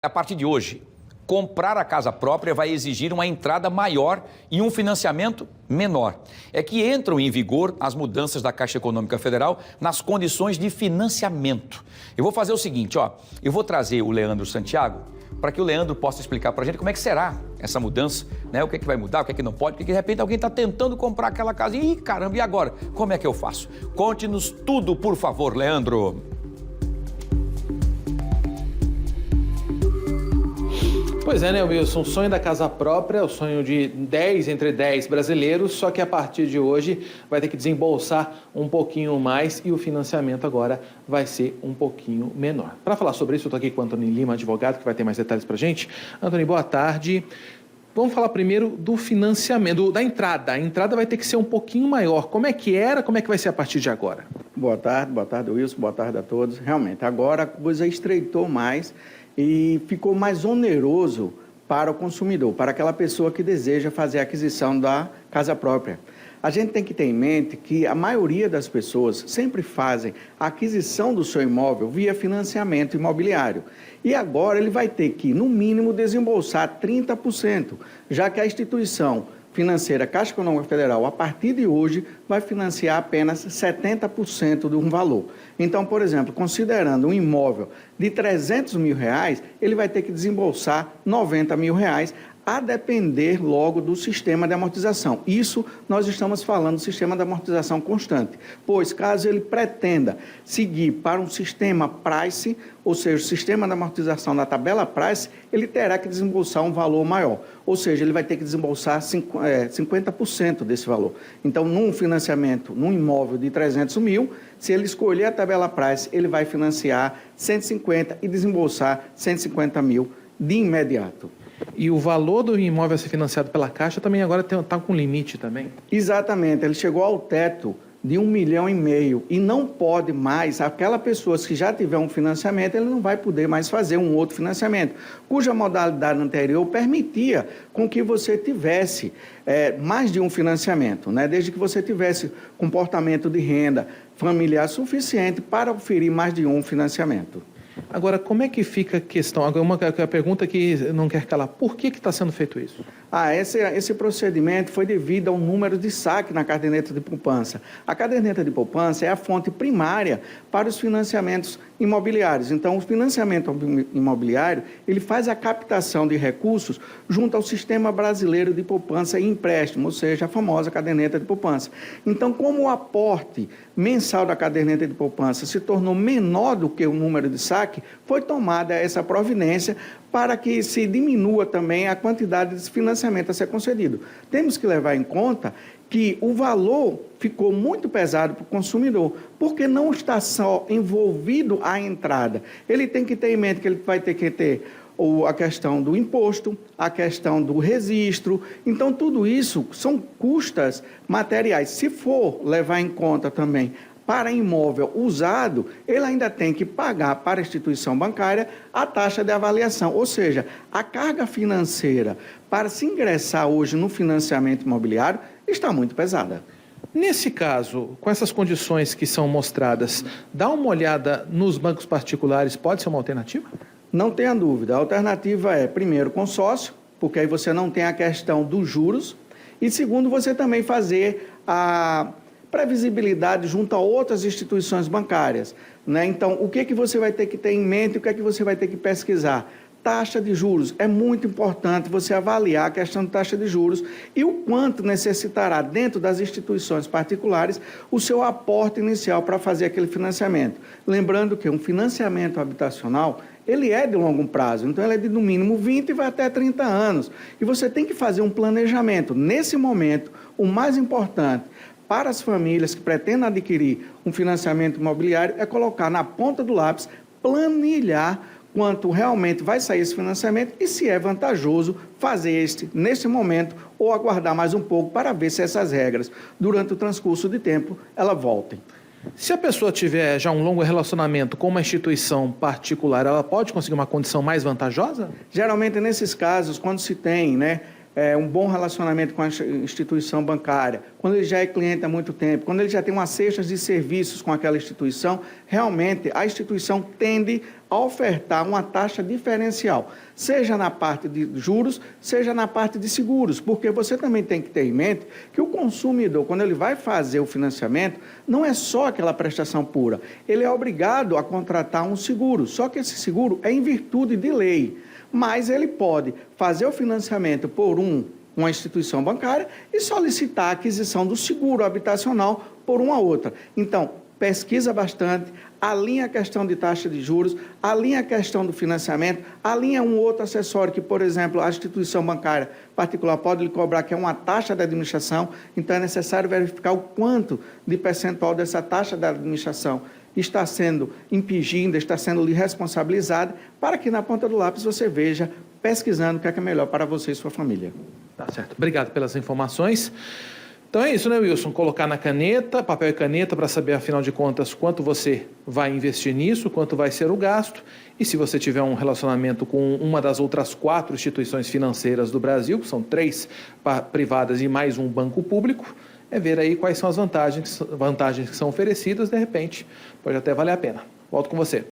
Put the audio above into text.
A partir de hoje, comprar a casa própria vai exigir uma entrada maior e um financiamento menor. É que entram em vigor as mudanças da Caixa Econômica Federal nas condições de financiamento. Eu vou fazer o seguinte, eu vou trazer o Leandro Santiago para que o Leandro possa explicar para a gente como é que será essa mudança, né? O que é que vai mudar, o que é que não pode, porque de repente alguém está tentando comprar aquela casa e, caramba, e agora? Como é que eu faço? Conte-nos tudo, por favor, Leandro. Pois é, né, Wilson? O sonho da casa própria, o sonho de 10 entre 10 brasileiros, só que a partir de hoje vai ter que desembolsar um pouquinho mais e o financiamento agora vai ser um pouquinho menor. Para falar sobre isso, eu estou aqui com o Antônio Lima, advogado, que vai ter mais detalhes para a gente. Antônio, boa tarde. Vamos falar primeiro do financiamento, da entrada. A entrada vai ter que ser um pouquinho maior. Como é que era, como é que vai ser a partir de agora? Boa tarde, Wilson, boa tarde a todos. Realmente, agora a coisa estreitou mais e ficou mais oneroso para o consumidor, para aquela pessoa que deseja fazer a aquisição da casa própria. A gente tem que ter em mente que a maioria das pessoas sempre fazem a aquisição do seu imóvel via financiamento imobiliário. E agora ele vai ter que, no mínimo, desembolsar 30%, já que a instituição financeira Caixa Econômica Federal, a partir de hoje, vai financiar apenas 70% de um valor. Então, por exemplo, considerando um imóvel de R$300 mil, ele vai ter que desembolsar R$90 mil, a depender logo do sistema de amortização. Isso nós estamos falando do sistema de amortização constante, pois caso ele pretenda seguir para um sistema Price, ou seja, o sistema de amortização da tabela Price, ele terá que desembolsar um valor maior, ou seja, ele vai ter que desembolsar 50% desse valor. Então, num financiamento, num imóvel de 300 mil, se ele escolher a tabela Price, ele vai financiar 150 e desembolsar 150 mil de imediato. E o valor do imóvel a ser financiado pela Caixa também agora está com limite também? Exatamente, ele chegou ao teto de R$1,5 milhão e não pode mais, aquela pessoa que já tiver um financiamento, ele não vai poder mais fazer um outro financiamento, cuja modalidade anterior permitia com que você tivesse mais de um financiamento, né? Desde que você tivesse comportamento de renda familiar suficiente para oferir mais de um financiamento. Agora, como é que fica a questão? Agora, uma pergunta que não quer calar. Por que está sendo feito isso? Esse procedimento foi devido ao número de saque na caderneta de poupança. A caderneta de poupança é a fonte primária para os financiamentos imobiliários. Então, o financiamento imobiliário, ele faz a captação de recursos junto ao Sistema Brasileiro de Poupança e Empréstimo, ou seja, a famosa caderneta de poupança. Então, como o aporte mensal da caderneta de poupança se tornou menor do que o número de saque, foi tomada essa providência para que se diminua também a quantidade de financiamento a ser concedido. Temos que levar em conta que o valor ficou muito pesado para o consumidor, porque não está só envolvido a entrada. Ele tem que ter em mente que ele vai ter que ter a questão do imposto, a questão do registro. Então, tudo isso são custas materiais. Se for levar em conta também para imóvel usado, ele ainda tem que pagar para a instituição bancária a taxa de avaliação, ou seja, a carga financeira para se ingressar hoje no financiamento imobiliário está muito pesada. Nesse caso, com essas condições que são mostradas, dá uma olhada nos bancos particulares, pode ser uma alternativa? Não tenha dúvida, a alternativa é, primeiro, consórcio, porque aí você não tem a questão dos juros, e segundo, você também fazer a previsibilidade junto a outras instituições bancárias, né? Então, o que você vai ter que ter em mente, o que você vai ter que pesquisar? Taxa de juros. É muito importante você avaliar a questão de taxa de juros e o quanto necessitará, dentro das instituições particulares, o seu aporte inicial para fazer aquele financiamento. Lembrando que um financiamento habitacional, ele é de longo prazo, então ele é de no mínimo 20 e vai até 30 anos. E você tem que fazer um planejamento. Nesse momento, o mais importante para as famílias que pretendem adquirir um financiamento imobiliário é colocar na ponta do lápis, planilhar quanto realmente vai sair esse financiamento e se é vantajoso fazer nesse momento ou aguardar mais um pouco para ver se essas regras, durante o transcurso de tempo, elas voltem. Se a pessoa tiver já um longo relacionamento com uma instituição particular, ela pode conseguir uma condição mais vantajosa? Geralmente, nesses casos, quando se tem, um bom relacionamento com a instituição bancária, quando ele já é cliente há muito tempo, quando ele já tem uma cesta de serviços com aquela instituição, realmente a instituição tende a ofertar uma taxa diferencial, seja na parte de juros, seja na parte de seguros, porque você também tem que ter em mente que o consumidor, quando ele vai fazer o financiamento, não é só aquela prestação pura, ele é obrigado a contratar um seguro, só que esse seguro é em virtude de lei, mas ele pode fazer o financiamento por uma instituição bancária e solicitar a aquisição do seguro habitacional por uma outra. Então, pesquisa bastante, alinha a questão de taxa de juros, alinha a questão do financiamento, alinha um outro acessório que, por exemplo, a instituição bancária particular pode lhe cobrar, que é uma taxa de administração, então é necessário verificar o quanto de percentual dessa taxa de administração está sendo impingida, está sendo lhe responsabilizada, para que na ponta do lápis você veja, pesquisando o que é melhor para você e sua família. Tá certo. Obrigado pelas informações. Então é isso, né, Wilson? Colocar na caneta, papel e caneta, para saber, afinal de contas, quanto você vai investir nisso, quanto vai ser o gasto. E se você tiver um relacionamento com uma das outras 4 instituições financeiras do Brasil, que são 3 privadas e mais um banco público, é ver aí quais são as vantagens que são oferecidas, de repente, pode até valer a pena. Volto com você.